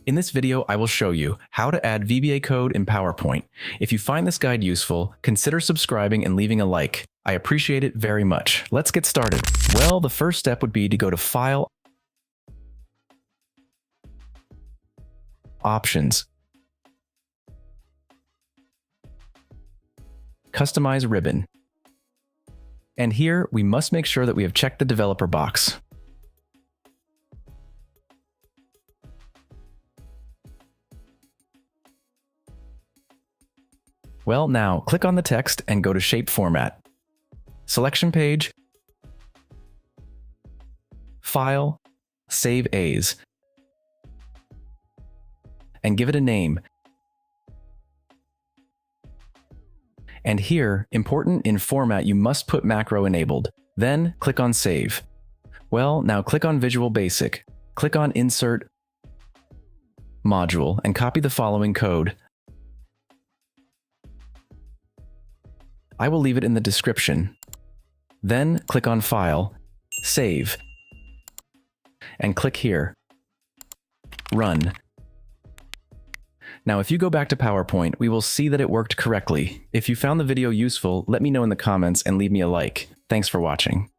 In this video, I will show you how to add VBA code in PowerPoint. If you find this guide useful, consider subscribing and leaving a like. I appreciate it very much. Let's get started. Well, the first step would be to go to File, Options, Customize Ribbon. And here, we must make sure that we have checked the developer box. Well, now click on the text and go to Shape Format. Selection Page, File, Save As, and give it a name. And here, important in format, you must put macro enabled. Then click on Save. Well, now click on Visual Basic. Click on Insert Module and copy the following code. I will leave it in the description. Then click on File, Save, and click here. Run. Now, if you go back to PowerPoint, we will see that it worked correctly. If you found the video useful, let me know in the comments and leave me a like. Thanks for watching.